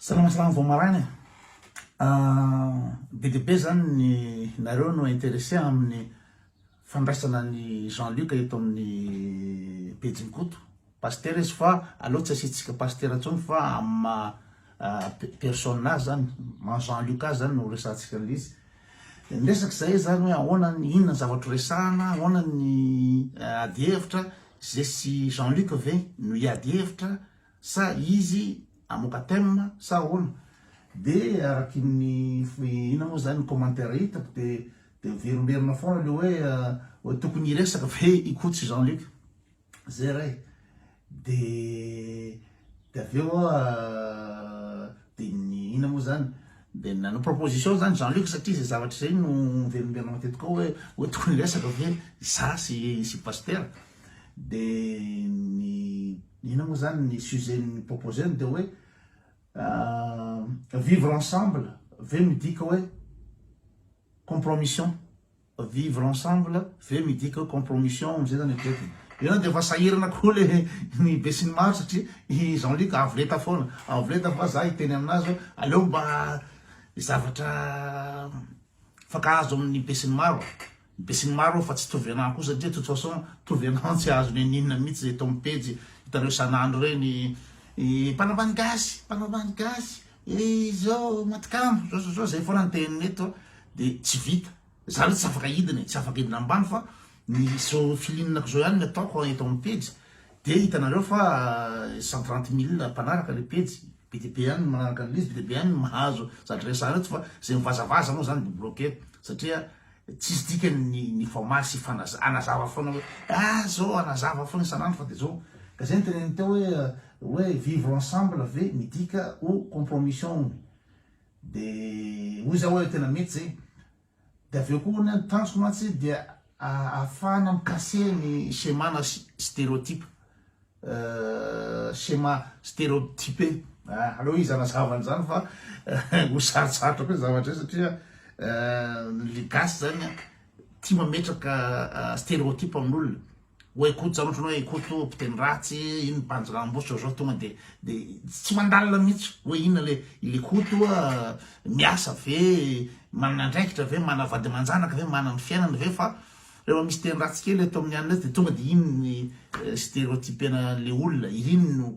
Salamasalama vao marany be deaibe zany ny nareo no intéressé amin'ny fandraisana ny Jean-Luc eto amin'ny Bejinkoto pasteur izy fa aloha tsy asitsika pasteur antsony fa amma personnazy zany ma Jean-Luc azy zany no resantsika izy nresaky zay zany hoe ahoana ny inona zavatra resahana ahoana ny ady hevitra zay sy Jean-Luc ve no iady hevitra sa izy amoka thème sa ahoana de araky ny ina moa zany commentaire hitako de verimberina foana le hoe tokony iresaka ve ikotsy Jean-Luc zay ray de aveo de ny ina moa zany de nano proposition zany Jean-Luc satria zay zavatra zay no verimberina matetika hoe tokony iresaka ve za sy pasteur de ny ina moa zany ny sujet ny proposé de hoe vivre ensemble ve midika hoe compromission vivre ensemble ve midika compromission zay zany etetiny io de fa sahirana koa le ny be sy ny maro satria Jean-Luc avoleta foana avoleta fa za hiteny aminazy aleo mba zavatra fakahazo amin'ny be sy ny maro be sy ny maro fa tsy tovy anah koa satria de toute façon tovy anah tsy azo ninona mihitsy zay tombo pejy hitareo sanandro reny panambany gasy zao matikamo zao zay foana nyteniny eto de tsy vita za tsy afaka hidina ambany fa ny so filinako zao ihany ataoko eto amin'ny pejy de hitanareo fa 130 000 mpanaraka le pejy BTP ihany manaraka an'izy BTP ihany mahazo zatra resana eto fa zay mivazavaza moa zany de bloqué satria tsisy dikany ny formasy anazava foana hoe zao anazava foana isanandro fa de zao ka zay nyteneny teo hoe vivre ensemble ve midika o compromission de hoy za hoe tena mety zay de aveo koa ny tanjoko matsy de ahafahana mikase ny schéma stéréotype schéma stéréotypé aloha izy anazavany zany fa ho sarotsarotra koa zavatra satria le gasy zany tia mametraka stéréotype amin'olona hoe ikoto zany ohatra hoe ikoto mpiteny ratsy ino mpanjolambosy zao tonga de tsy mandalina mihitsy hoe inona le koto miasa ve manana andraikitra ve mana vady aman-janaka ve mana ny fiainana ve fa rehefa misy teny ratsy kely eto amin'ny anina de tonga de ino ny stéréotypena le olona ino no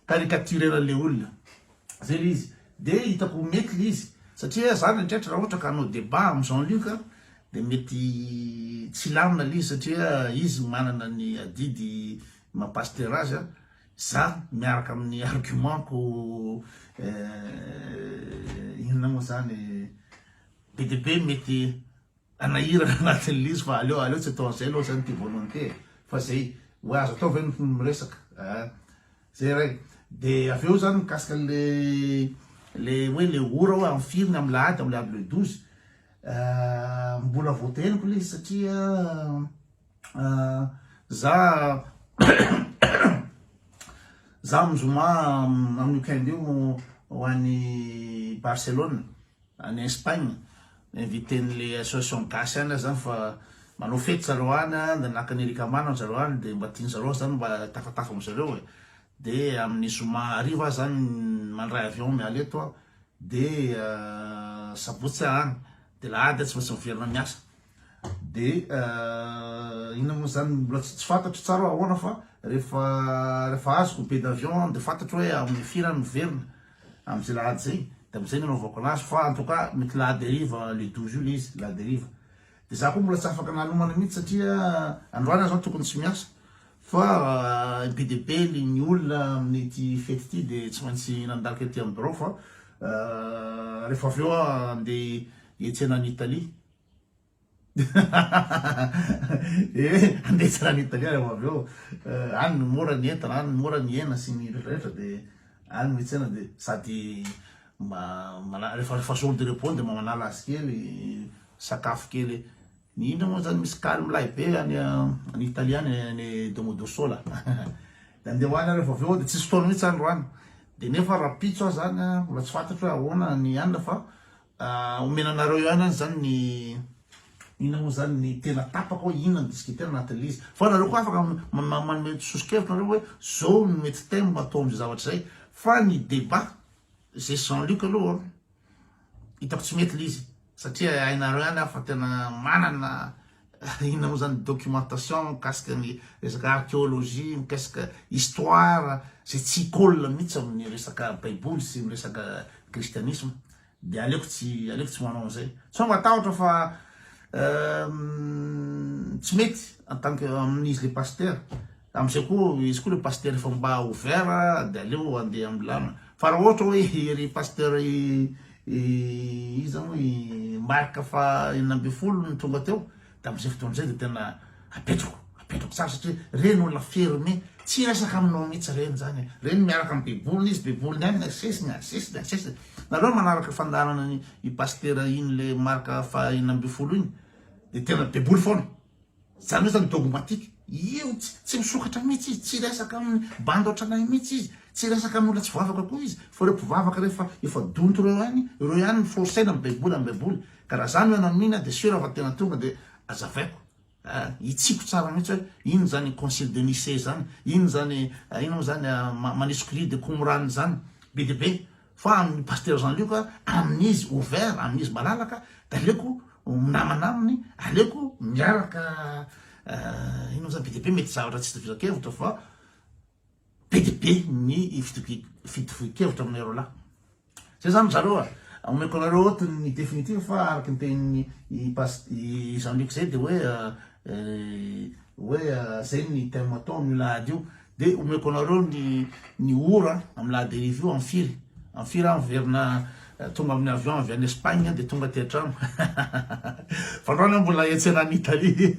caricaturena le olona zay le izy de hitako mety le izy satria zany ndraitra raha ohatra ka hanao débat amin'ny Jean-Luc de mety tsy lamina le izy satria izy manana ny adidy mapasteur azy za miaraka amin'ny argumentko inona moa zany BDB mety anahirana anatin'le izy fa aleo tsy atao an'izay aloha zany ty volonté fa zay hoe azo atao ve miresaka zay ray de aveo zany mikasika le hoe le ora hoe amin'ny firiny amin'ny lahady amin'ny lahady le 12 mbola voateniko le izy satria za mizoma amin'ny weekend io ho an'ny Barcelone any Espagne inviten'le association gasy any zany fa manao fety zareo any de nakany erikamana zareo any de mba tiany zareo zany mba tafatafa amizareo de amin'ny zoma ariva zany mandray avion miala eto de sabotsy any de lahady tsy maintsy miverina miasa de ina moa zany mbola tsy fantatro tsara ahoana fa rehefa azoko be d'avion de fantatro hoe amin'ny firany miverina am'izay lahady zay de am'izay nanaovako anazy fa en tout cas mety lahady ariva le 12 io le izy lahady ariva de za koa mbola tsy afaka nanomana mihitsy satria androany zao tokony tsy miasa fa BDB ny olona amin'ny ty fety ty de tsy maintsy nandalika ty amin'ny bureau fa rehefa aveo andeha hietsena any Italie andeha hietsena any Italie rehefa aveo any no mora ny entana any no mora ny hena sy ny rehetrarehetra de any mietsena de sady rehefa zone de repos de manala azy kely sakafo kely ny ina moa zany misy calme lahy be any Italie any ny Domodossola de andeha hoany rehefa aveo de tsisy fotoana mihitsy androany de nefa rapitso aho zany mbola tsy fantatro hoe ahoana ny anina fa omenanareo ihany zany inona moa zany ny tena tapaka hoe inona ny discuter anatin'le izy fa nareo koa afaka manome sosikevitra nareo hoe zao no mety thème atao am'zay zavatra zay fa ny débat zay Jean-Luc aloha hitako tsy mety le izy satria ainareo ihany afa tena manana inona moa zany documentation mikasika ny resaka archéologie mikasika histoire zay tsy hikôlina mihitsy amin'ny resaka baiboly sy resaka kristianisme de aleoko tsy manao an'izay so matahotra fa tsy mety en tant que amin'izy le pasteur am'izay koa izy koa le pasteur efa mba ouvert de aleo andeha amilana fa raha ohatra hoe ry pasteur izy zany hoe marika fa 40 ny tonga teo da am'izay fotoana zay de tena apetrako tsara satria reny olona ferme tsy resaka aminao mihitsy reny zany reny miaraka amin'ny baiboly izy baiboly ihany asesiny nareo manaraka fandarana i pasteur iny le marika fa 40 iny de tena baiboly foana zany hoe zany dogmatique io tsy misokatra mihitsy izy tsy resaka amin'ny bando ohatranay mihitsy izy tsy resaka amin'ny olona tsy voavaka koa izy fa reo mpivavaka rehefa efa donto reo ihany forsaina amin'ny baiboly ka raha zany hoe nanina de sûr fa tena tonga de azavaiko itsiko tsara mihitsy hoe ino zany concile de Nicée zany ino zany ino zany manuscrit de Qumran zany be de be fa amin'ny pasteur Jean-Luc amin'izy ouvert amin'izy malalaka da aleoko namanaminy aleoko miaraka ino zany be de be mety zavatra tsy tovizakevitra fa be de be ny fitovikevitra aminareo lahy zay zany zareo omeko anareo ohatry ny définitive fa araky ny tenin'ny Jean-Luc zay de hoe zay ny thème atao amin'ny lahady io de omeko anareo ny ora amin'ny lahady review am'firy miverina tonga amin'ny avion avy any Espagne de tonga ty antrano fa androany mbola etsena any Italie